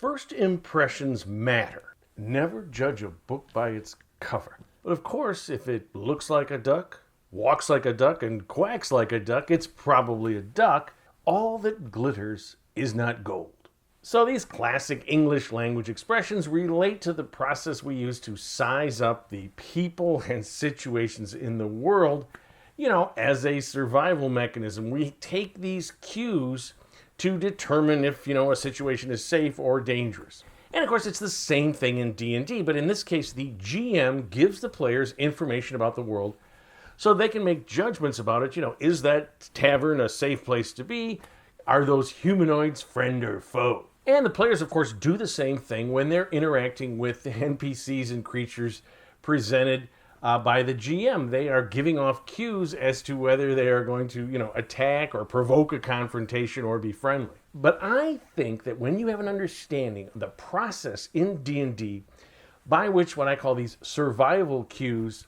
First impressions matter. Never judge a book by its cover. But of course, if it looks like a duck, walks like a duck, and quacks like a duck, it's probably a duck. All that glitters is not gold. So these classic English language expressions relate to the process we use to size up the people and situations in the world, as a survival mechanism. We take these cues to determine if, a situation is safe or dangerous. And of course, it's the same thing in D&D, but in this case, the GM gives the players information about the world so they can make judgments about it. Is that tavern a safe place to be? Are those humanoids friend or foe? And the players, of course, do the same thing when they're interacting with the NPCs and creatures presented by the GM. They are giving off cues as to whether they are going to, attack or provoke a confrontation or be friendly. But I think that when you have an understanding of the process in D&D by which what I call these survival cues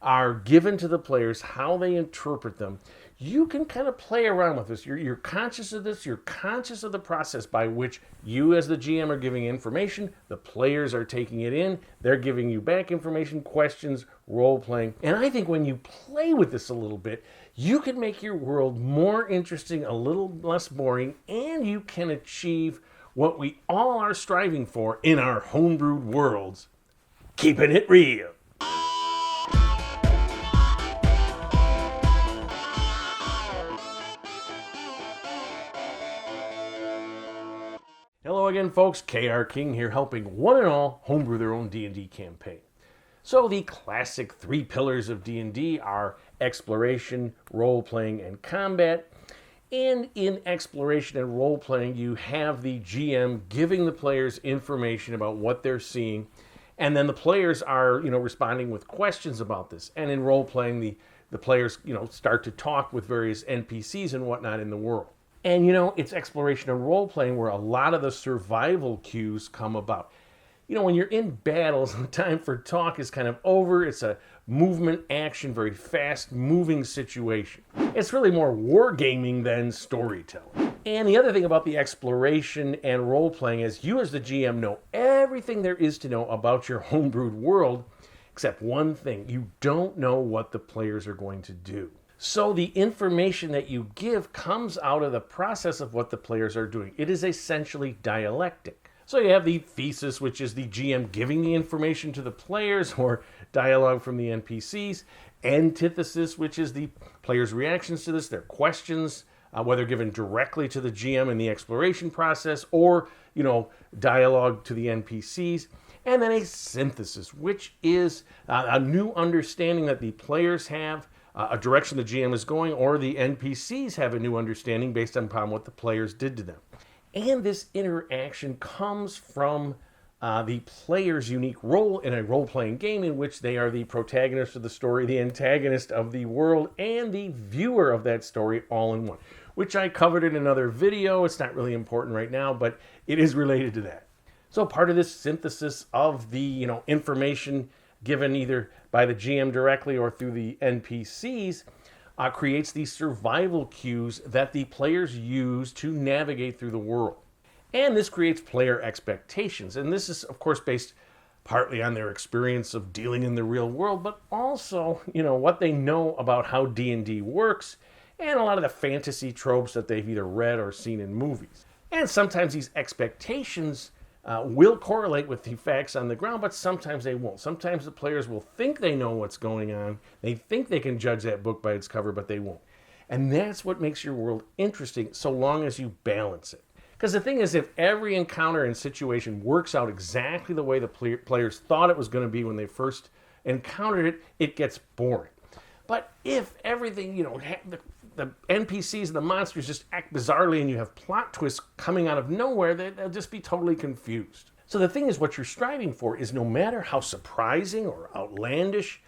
are given to the players, how they interpret them, you can kind of play around with this. You're conscious of this. You're conscious of the process by which you as the GM are giving information. The players are taking it in. They're giving you back information, questions, role-playing. And I think when you play with this a little bit, you can make your world more interesting, a little less boring, and you can achieve what we all are striving for in our homebrewed worlds, keeping it real. Hello again, folks. KR King here, helping one and all homebrew their own D&D campaign. So the classic three pillars of D&D are exploration, role-playing, and combat. And in exploration and role-playing, you have the GM giving the players information about what they're seeing, and then the players are, responding with questions about this. And in role-playing, the players, start to talk with various NPCs and whatnot in the world. And, it's exploration and role-playing where a lot of the survival cues come about. When you're in battles, the time for talk is kind of over. It's a movement, action, very fast-moving situation. It's really more wargaming than storytelling. And the other thing about the exploration and role-playing is you as the GM know everything there is to know about your homebrewed world, except one thing. You don't know what the players are going to do. So the information that you give comes out of the process of what the players are doing. It is essentially dialectic. So you have the thesis, which is the GM giving the information to the players, or dialogue from the NPCs. Antithesis, which is the players' reactions to this, their questions, whether given directly to the GM in the exploration process, or, dialogue to the NPCs. And then a synthesis, which is a new understanding that the players have, a direction the GM is going, or the NPCs have a new understanding based upon what the players did to them. And this interaction comes from the player's unique role in a role-playing game in which they are the protagonist of the story, the antagonist of the world, and the viewer of that story all in one, which I covered in another video. It's not really important right now, but it is related to that. So part of this synthesis of the information given either by the GM directly or through the NPCs creates these survival cues that the players use to navigate through the world. And this creates player expectations. And this is, of course, based partly on their experience of dealing in the real world, but also, what they know about how D&D works and a lot of the fantasy tropes that they've either read or seen in movies. And sometimes these expectations will correlate with the facts on the ground, but sometimes they won't. Sometimes the players will think they know what's going on. They think they can judge that book by its cover, but they won't. And that's what makes your world interesting, so long as you balance it. Because the thing is, if every encounter and situation works out exactly the way the players thought it was going to be when they first encountered it, it gets boring. But if everything, the NPCs and the monsters just act bizarrely and you have plot twists coming out of nowhere, they'll just be totally confused. So the thing is, what you're striving for is no matter how surprising or outlandish,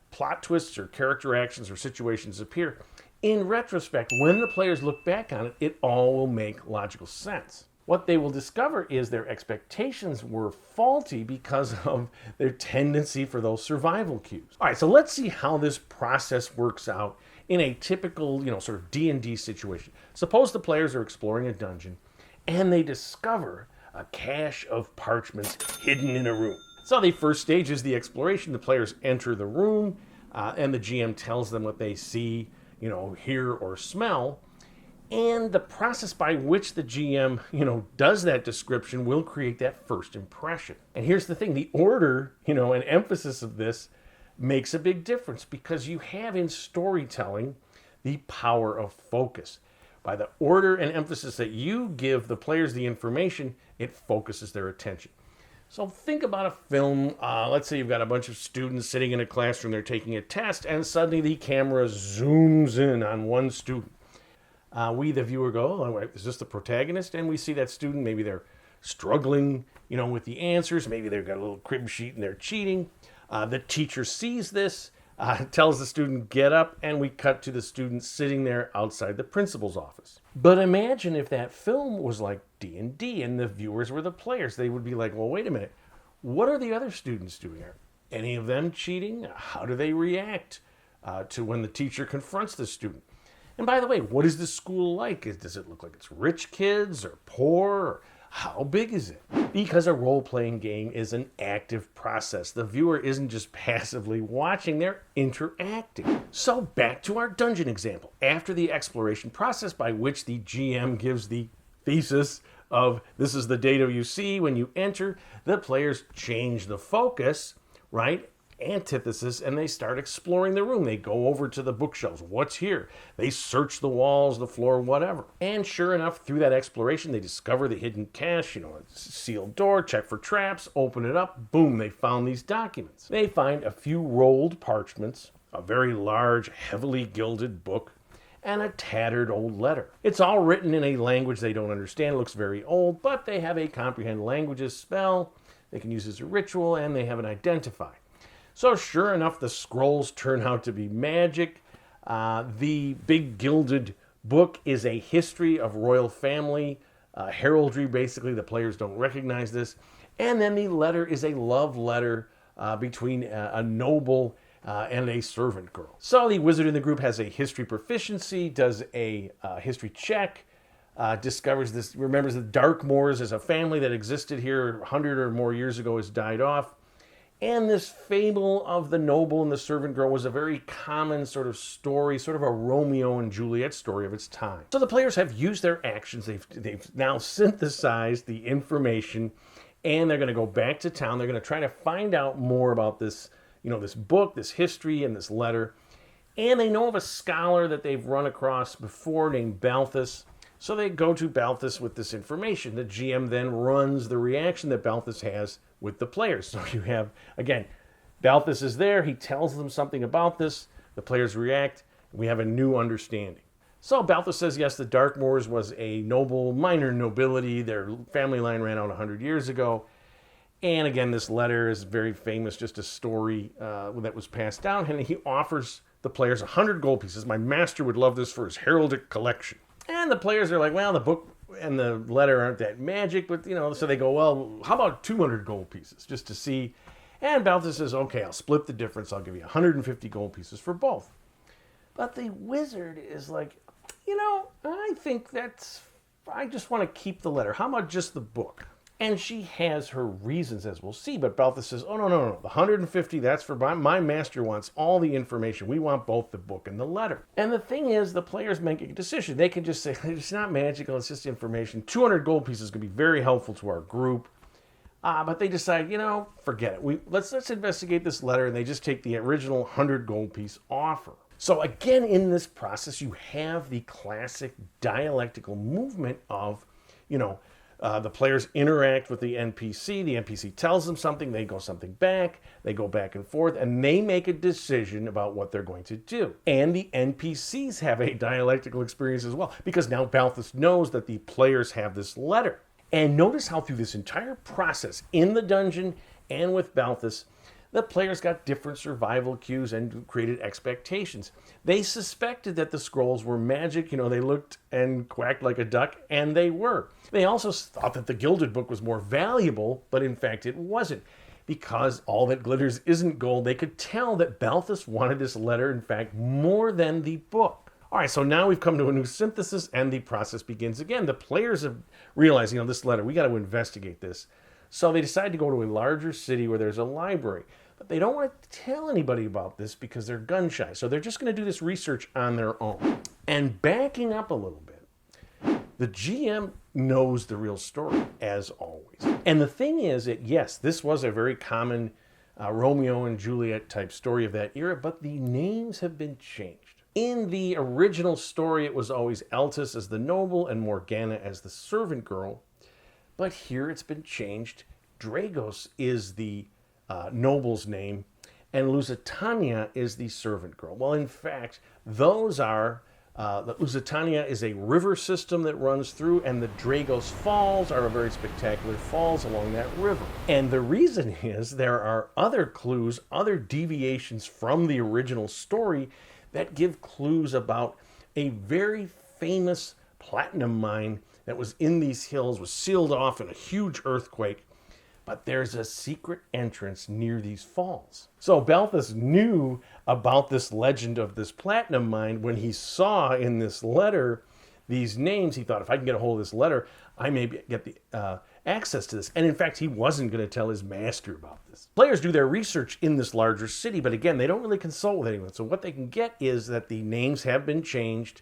plot twists or character actions or situations appear, in retrospect, when the players look back on it, it all will make logical sense. What they will discover is their expectations were faulty because of their tendency for those survival cues. All right, so let's see how this process works out in a typical, sort of D&D situation. Suppose the players are exploring a dungeon and they discover a cache of parchments hidden in a room. So the first stage is the exploration. The players enter the room, and the GM tells them what they see, hear or smell. And the process by which the GM, does that description will create that first impression. And here's the thing, the order, and emphasis of this makes a big difference, because you have in storytelling the power of focus. By the order and emphasis that you give the players the information, it focuses their attention. So think about a film. Let's say you've got a bunch of students sitting in a classroom, they're taking a test, and suddenly the camera zooms in on one student. We, the viewer, go, oh, is this the protagonist? And we see that student, maybe they're struggling, with the answers. Maybe they've got a little crib sheet and they're cheating. The teacher sees this, tells the student, get up, and we cut to the student sitting there outside the principal's office. But imagine if that film was like D&D and the viewers were the players. They would be like, well, wait a minute. What are the other students doing? Are any of them cheating? How do they react to when the teacher confronts the student? And by the way, what is the school like? Does it look like it's rich kids or poor? Or how big is it? Because a role-playing game is an active process. The viewer isn't just passively watching, they're interacting. So back to our dungeon example. After the exploration process by which the GM gives the thesis of this is the data you see when you enter, the players change the focus, right? Antithesis, and they start exploring the room. They go over to the bookshelves. What's here? They search the walls, the floor, whatever. And sure enough, through that exploration, they discover the hidden cache, a sealed door, check for traps, open it up, boom, they found these documents. They find a few rolled parchments, a very large, heavily gilded book, and a tattered old letter. It's all written in a language they don't understand. It looks very old, but they have a comprehend languages spell. They can use as a ritual, and they have an identify. So sure enough, the scrolls turn out to be magic. The big gilded book is a history of royal family, heraldry, basically. The players don't recognize this. And then the letter is a love letter between a noble and a servant girl. So the wizard in the group has a history proficiency, does a history check, discovers this, remembers the Darkmoors as a family that existed here 100 or more years ago has died off. And this fable of the noble and the servant girl was a very common sort of story, sort of a Romeo and Juliet story of its time. So the players have used their actions. They've now synthesized the information, and they're going to go back to town. They're going to try to find out more about this, this book, this history, and this letter. And they know of a scholar that they've run across before named Balthus. So they go to Balthus with this information. The GM then runs the reaction that Balthus has with the players. So you have, again, Balthus is there. He tells them something about this. The players react. We have a new understanding. So Balthus says, yes, the Darkmoors was a noble, minor nobility. Their family line ran out 100 years ago. And again, this letter is very famous, just a story that was passed down. And he offers the players 100 gold pieces. My master would love this for his heraldic collection. And the players are like, well, the book and the letter aren't that magic, but, so they go, well, how about 200 gold pieces just to see? And Balthus says, okay, I'll split the difference. I'll give you 150 gold pieces for both. But the wizard is like, I think I just want to keep the letter. How about just the book? And she has her reasons, as we'll see. But Balthus says, oh, no. The 150, that's for my master wants all the information. We want both the book and the letter. And the thing is, the players make a decision. They can just say, it's not magical, it's just information. 200 gold pieces could be very helpful to our group. But they decide, forget it. Let's investigate this letter. And they just take the original 100 gold piece offer. So again, in this process, you have the classic dialectical movement of, the players interact with the NPC. The NPC tells them something. They go something back. They go back and forth. And they make a decision about what they're going to do. And the NPCs have a dialectical experience as well. Because now Balthus knows that the players have this letter. And notice how through this entire process, in the dungeon and with Balthus, the players got different survival cues and created expectations. They suspected that the scrolls were magic. They looked and quacked like a duck, and they were. They also thought that the gilded book was more valuable, but in fact it wasn't. Because all that glitters isn't gold, they could tell that Balthus wanted this letter, in fact, more than the book. All right, so now we've come to a new synthesis and the process begins again. The players have realized, this letter, we got to investigate this. So they decide to go to a larger city where there's a library. But they don't want to tell anybody about this because they're gun shy. So they're just going to do this research on their own. And backing up a little bit, the GM knows the real story, as always. And the thing is that, yes, this was a very common Romeo and Juliet type story of that era, but the names have been changed. In the original story, it was always Altus as the noble and Morgana as the servant girl. But here it's been changed. Dragos is the noble's name, and Lusitania is the servant girl. Well, in fact, those are, the Lusitania is a river system that runs through, and the Dragos Falls are a very spectacular falls along that river. And the reason is there are other clues, other deviations from the original story that give clues about a very famous platinum mine that was in these hills, was sealed off in a huge earthquake, but there's a secret entrance near these falls. So Balthus knew about this legend of this platinum mine. When he saw in this letter these names, he thought, if I can get a hold of this letter, I may get the access to this. And in fact, he wasn't going to tell his master about this. Players do their research in this larger city, but again, they don't really consult with anyone. So what they can get is that the names have been changed.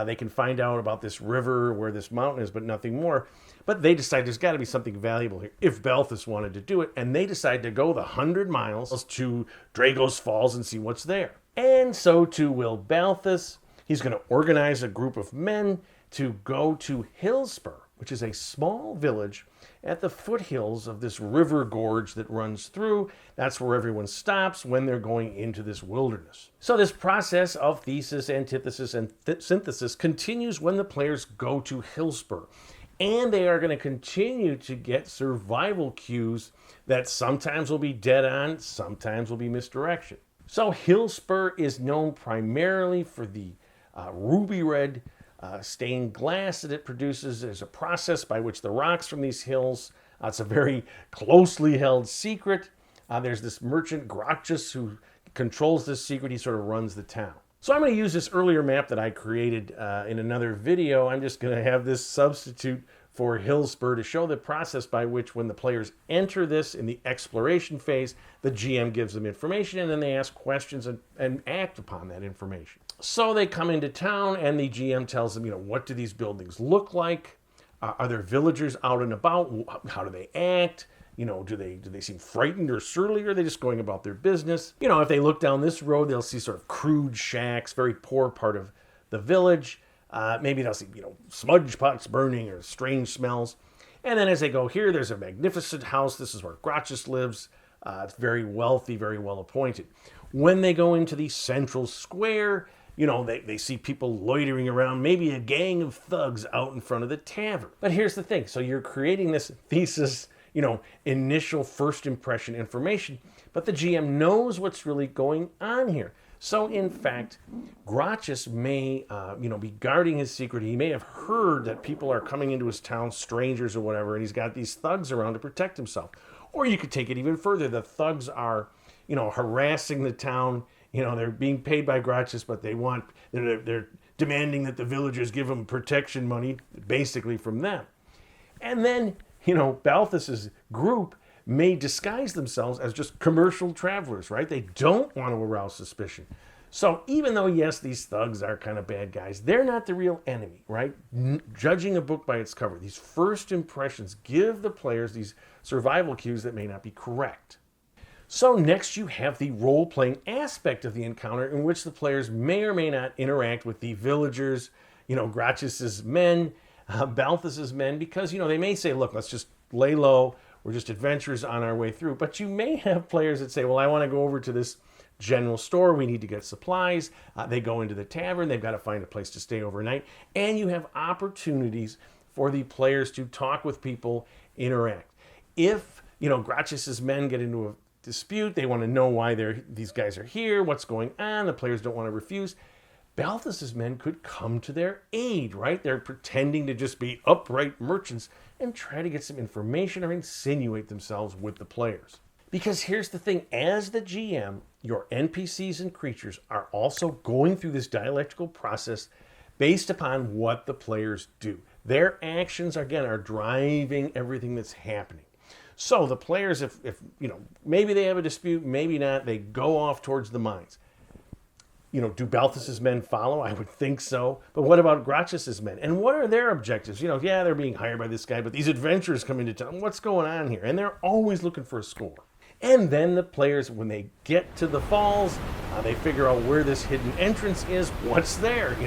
They can find out about this river, where this mountain is, but nothing more. But they decide there's got to be something valuable here, if Balthus wanted to do it. And they decide to go the 100 miles to Dragos Falls and see what's there. And so too will Balthus. He's going to organize a group of men to go to Hillspur, which is a small village at the foothills of this river gorge that runs through. That's where everyone stops when they're going into this wilderness. So this process of thesis, antithesis, and synthesis continues when the players go to Hillspur. And they are going to continue to get survival cues that sometimes will be dead on, sometimes will be misdirection. So Hillspur is known primarily for the ruby red stained glass that it produces. There's a process by which the rocks from these hills, it's a very closely held secret. There's this merchant Gracchus who controls this secret. He sort of runs the town. So I'm going to use this earlier map that I created in another video. I'm just going to have this substitute for Hillspur to show the process by which, when the players enter this in the exploration phase, the GM gives them information and then they ask questions and act upon that information. So they come into town and the GM tells them, what do these buildings look like? Are there villagers out and about? How do they act? Do they seem frightened or surly, or are they just going about their business? If they look down this road, they'll see sort of crude shacks, very poor part of the village. Maybe they'll see, smudge pots burning or strange smells. And then as they go here, there's a magnificent house. This is where Gracchus lives. It's very wealthy, very well appointed. When they go into the central square, they see people loitering around, maybe a gang of thugs out in front of the tavern. But here's the thing. So you're creating this thesis, initial first impression information, but the GM knows what's really going on here. So in fact, Gracchus may, be guarding his secret. He may have heard that people are coming into his town, strangers or whatever, and he's got these thugs around to protect himself. Or you could take it even further. The thugs are, harassing the town. They're being paid by Gracchus, but they're demanding that the villagers give them protection money, basically from them. And then, Balthus's group may disguise themselves as just commercial travelers, right? They don't want to arouse suspicion. So even though, yes, these thugs are kind of bad guys, they're not the real enemy, right? Judging a book by its cover, these first impressions give the players these survival cues that may not be correct. So next you have the role-playing aspect of the encounter, in which the players may or may not interact with the villagers, Gracchus's men, Balthus's men, because, they may say, look, let's just lay low. We're just adventurers on our way through. But you may have players that say, well, I want to go over to this general store. We need to get supplies. They go into the tavern. They've got to find a place to stay overnight. And you have opportunities for the players to talk with people, interact. If, Gracchus's men get into a dispute, they want to know why these guys are here, what's going on. The players don't want to refuse. Balthus's men could come to their aid, right? They're pretending to just be upright merchants and try to get some information or insinuate themselves with the players. Because here's the thing, as the GM, your NPCs and creatures are also going through this dialectical process based upon what the players do. Their actions, again, are driving everything that's happening. So the players, if maybe they have a dispute, maybe not, they go off towards the mines. Do Balthus's men follow? I would think so. But what about Gratius's men? And what are their objectives? Yeah, they're being hired by this guy, but these adventurers come into town. What's going on here? And they're always looking for a score. And then the players, when they get to the falls, they figure out where this hidden entrance is. What's there?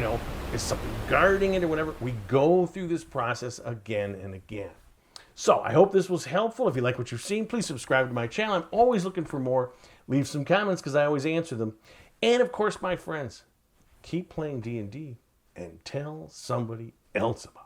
Is something guarding it or whatever? We go through this process again and again. So I hope this was helpful. If you like what you've seen, please subscribe to my channel. I'm always looking for more. Leave some comments because I always answer them. And of course, my friends, keep playing D&D and tell somebody else about it.